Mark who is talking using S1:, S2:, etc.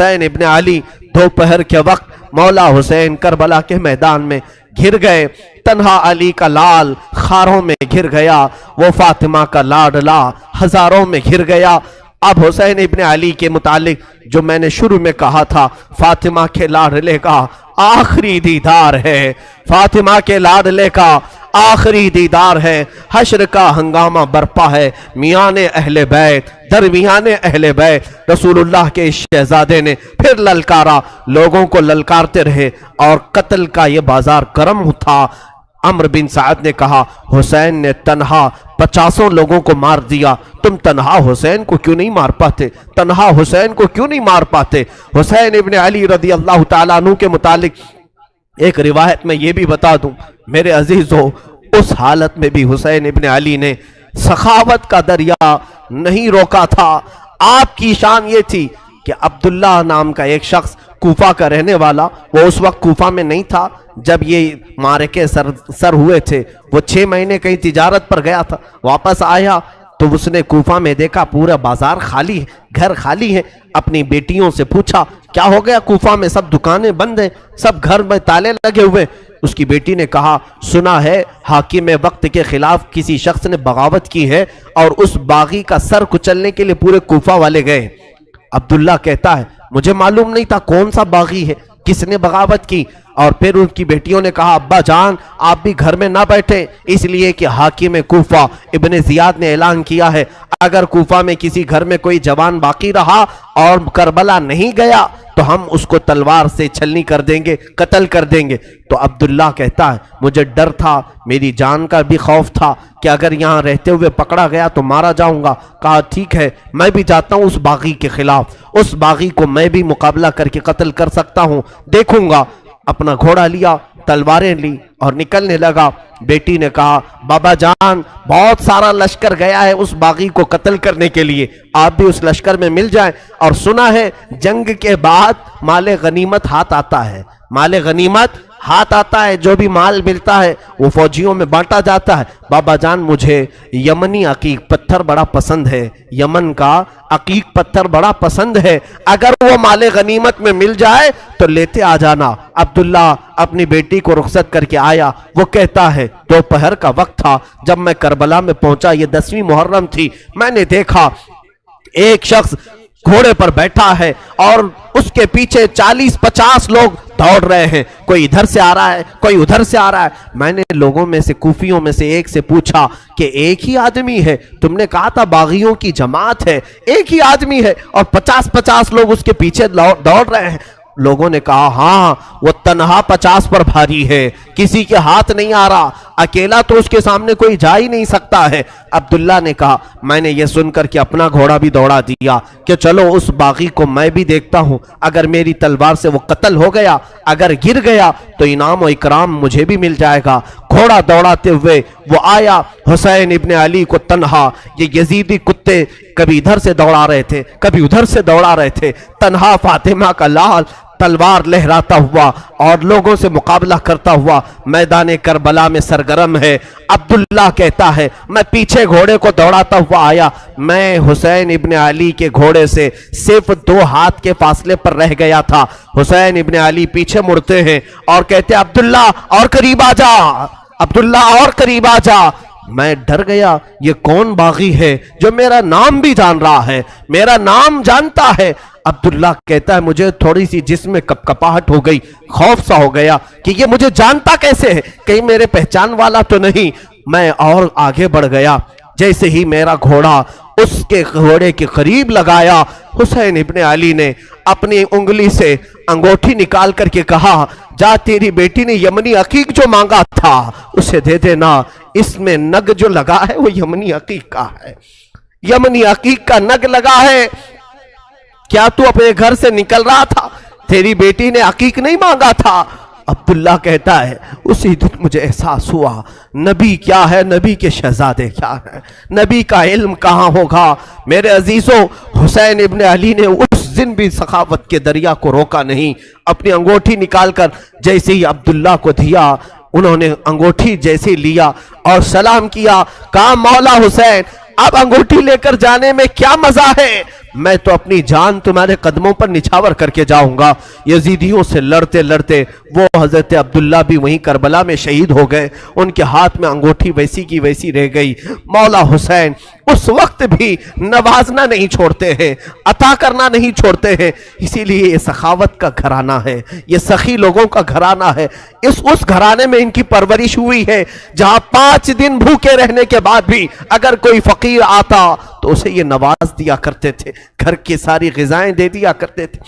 S1: حسین ابن علی دوپہر کے وقت مولا حسین کربلا کے میدان میں گر گئے۔ تنہا علی کا لال خاروں میں گر گیا، وہ فاطمہ کا لاڈلا ہزاروں میں گر گیا۔ اب حسین ابن علی کے متعلق جو میں نے شروع میں کہا تھا، فاطمہ کے لاڈلے کا آخری دیدار ہے، فاطمہ کے لاڈلے کا آخری دیدار ہے۔ حشر کا ہنگامہ برپا ہے، میان اہل بیت درمیان اہل بیت رسول اللہ کے شہزادے نے پھر للکارا، لوگوں کو للکارتے رہے اور قتل کا یہ بازار گرم تھا۔ عمرو بن سعد نے کہا حسین نے تنہا 50 لوگوں کو مار دیا، تم تنہا حسین کو کیوں نہیں مار پاتے؟ تنہا حسین کو کیوں نہیں مار پاتے؟ حسین ابن علی رضی اللہ تعالیٰ عنہ کے متعلق ایک روایت میں یہ بھی بتا دوں میرے عزیزو، اس حالت میں بھی حسین ابن علی نے سخاوت کا دریا نہیں روکا تھا۔ آپ کی شان یہ تھی کہ عبداللہ نام کا ایک شخص کوفہ کا رہنے والا، وہ اس وقت کوفہ میں نہیں تھا جب یہ مارکے سر ہوئے تھے، وہ 6 مہینے کہیں تجارت پر گیا تھا، واپس آیا تو اس نے کوفہ میں دیکھا پورا بازار خالی ہے، گھر خالی ہے۔ اپنی بیٹیوں سے پوچھا کیا ہو گیا، کوفہ میں سب دکانیں بند ہیں، سب گھر میں تالے لگے ہوئے۔ اس کی بیٹی نے کہا سنا ہے حاکم وقت کے خلاف کسی شخص نے بغاوت کی ہے اور اس باغی کا سر کچلنے کے لیے پورے کوفہ والے گئے۔ عبداللہ کہتا ہے مجھے معلوم نہیں تھا کون سا باغی ہے، کس نے بغاوت کی۔ اور پھر ان کی بیٹیوں نے کہا ابا جان آپ بھی گھر میں نہ بیٹھیں، اس لیے کہ حاکم کوفہ ابن زیاد نے اعلان کیا ہے اگر کوفہ میں کسی گھر میں کوئی جوان باقی رہا اور کربلا نہیں گیا تو ہم اس کو تلوار سے چھلنی کر دیں گے، قتل کر دیں گے۔ تو عبداللہ کہتا ہے مجھے ڈر تھا، میری جان کا بھی خوف تھا کہ اگر یہاں رہتے ہوئے پکڑا گیا تو مارا جاؤں گا۔ کہا ٹھیک ہے میں بھی جاتا ہوں اس باغی کے خلاف، اس باغی کو میں بھی مقابلہ کر کے قتل کر سکتا ہوں، دیکھوں گا۔ اپنا گھوڑا لیا، تلواریں لی اور نکلنے لگا۔ بیٹی نے کہا بابا جان بہت سارا لشکر گیا ہے اس باغی کو قتل کرنے کے لیے، آپ بھی اس لشکر میں مل جائیں۔ اور سنا ہے جنگ کے بعد مال غنیمت ہاتھ آتا ہے، مال غنیمت ہاتھ آتا ہے، جو بھی مال ملتا ہے وہ فوجیوں میں بانٹا جاتا ہے۔ بابا جان مجھے یمنی عقیق پتھر بڑا پسند ہے، یمن کا عقیق پتھر بڑا پسند ہے، اگر وہ مال غنیمت میں مل جائے تو لیتے آ جانا۔ عبداللہ اپنی بیٹی کو رخصت کر کے آیا، وہ کہتا ہے دوپہر کا وقت تھا جب میں کربلا میں پہنچا، یہ 10ویں محرم تھی، میں نے دیکھا ایک شخص گھوڑے پر بیٹھا ہے اور اس کے پیچھے 40-50 لوگ دوڑ رہے ہیں، کوئی ادھر سے آ رہا ہے کوئی ادھر سے آ رہا ہے۔ میں نے لوگوں میں سے کوفیوں میں سے ایک سے پوچھا کہ ایک ہی آدمی ہے؟ تم نے کہا تھا باغیوں کی جماعت ہے، ایک ہی آدمی ہے اور 50-50 لوگ اس کے پیچھے دوڑ رہے ہیں۔ لوگوں نے کہا ہاں وہ تنہا 50 پر بھاری ہے، کسی کے ہاتھ نہیں آ رہا، اکیلا تو اس کے سامنے کوئی جا ہی نہیں سکتا ہے۔ عبداللہ نے کہا میں نے یہ سن کر کے اپنا گھوڑا بھی دوڑا دیا کہ چلو اس باغی کو میں بھی دیکھتا ہوں، اگر میری تلوار سے وہ قتل ہو گیا، اگر گر گیا تو انعام و اکرام مجھے بھی مل جائے گا۔ گھوڑا دوڑاتے ہوئے وہ آیا، حسین ابن علی کو تنہا، یہ یزیدی کتے کبھی ادھر سے دوڑا رہے تھے کبھی ادھر سے دوڑا رہے تھے، تنہا فاطمہ کا لال تلوار لہراتا ہوا اور لوگوں سے مقابلہ کرتا ہوا میدان کربلا میں سرگرم ہے۔ عبداللہ کہتا ہے میں پیچھے گھوڑے کو دوڑاتا ہوا آیا، میں حسین ابن علی کے گھوڑے سے صرف 2 ہاتھ کے فاصلے پر رہ گیا تھا۔ حسین ابن علی پیچھے مڑتے ہیں اور کہتے عبداللہ اور قریب آ جا، عبداللہ اور قریب آ جا۔ میں ڈر گیا یہ کون باغی ہے جو میرا نام بھی جان رہا ہے، میرا نام جانتا ہے۔ عبداللہ کہتا ہے مجھے تھوڑی سی جسم میں کپکپاہٹ ہو گئی، خوف سا ہو گیا کہ یہ مجھے جانتا کیسے ہے، کہیں میرے پہچان والا تو نہیں۔ میں اور آگے بڑھ گیا، جیسے ہی میرا گھوڑا اس کے گھوڑے کے قریب لگایا، حسین ابن علی نے اپنی انگلی سے انگوٹھی نکال کر کے کہا جا تیری بیٹی نے یمنی عقیق جو مانگا تھا اسے دے دینا، اس میں نگ جو لگا ہے وہ یمنی عقیق کا ہے، یمنی عقیق کا نگ لگا ہے۔ کیا تو اپنے گھر سے نکل رہا تھا؟ تیری بیٹی نے عقیق نہیں مانگا تھا۔ عبداللہ کہتا ہے اسی دن مجھے احساس ہوا نبی کیا ہے، نبی کے شہزادے کیا ہے، نبی کا علم کہاں ہوگا۔ میرے عزیزوں حسین ابن علی نے اس دن بھی سخاوت کے دریا کو روکا نہیں، اپنی انگوٹھی نکال کر جیسے ہی عبداللہ کو دیا، انہوں نے انگوٹھی جیسے لیا اور سلام کیا، کہا مولا حسین اب انگوٹھی لے کر جانے میں کیا مزہ ہے، میں تو اپنی جان تمہارے قدموں پر نچھاور کر کے جاؤں گا۔ یزیدیوں سے لڑتے لڑتے وہ حضرت عبداللہ بھی وہیں کربلا میں شہید ہو گئے، ان کے ہاتھ میں انگوٹھی ویسی کی ویسی رہ گئی۔ مولا حسین اس وقت بھی نوازنا نہیں چھوڑتے ہیں، عطا کرنا نہیں چھوڑتے ہیں، اسی لیے یہ سخاوت کا گھرانہ ہے، یہ سخی لوگوں کا گھرانہ ہے۔ اس گھرانے میں ان کی پرورش ہوئی ہے جہاں 5 دن بھوکے رہنے کے بعد بھی اگر کوئی فقیر آتا تو اسے یہ نواز دیا کرتے تھے، گھر کی ساری غذائیں دے دیا کرتے تھے۔